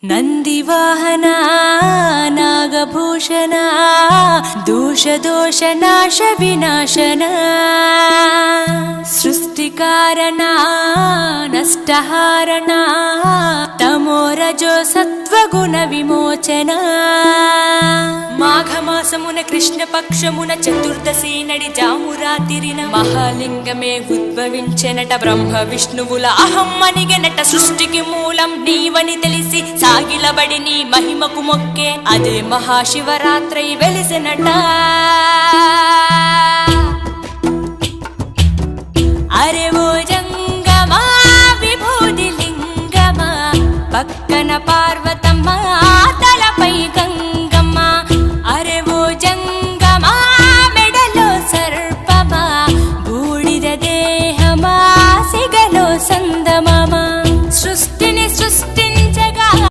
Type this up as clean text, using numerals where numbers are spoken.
ನಂದಿವಾಹನ ನಾಗಭೂಷಣ ದೋಷ ದೋಷ ನಾಶ ವಿನಾಶನ ಸೃಷ್ಟಿಕಾರಣ ನಷ್ಟಹಾರಣ తమోరజో సత్వగుణ విమోచన మాఘమాసమున కృష్ణపక్షమున చతుర్దశి నడి జామురాతిరిన మహాలింగమే ఉద్భవించెనట బ్రహ్మ విష్ణువుల అహం అనిగెనట సృష్టికి మూలం నీవని తెలిసి సాగిలబడి నీ మహిమకు మొక్కే అదే మహాశివరాత్రి వెలిసెనట అరే ఓ జంగమా విభూతి లింగమా పక్కన పార్వతమ్మ తలపై గంగ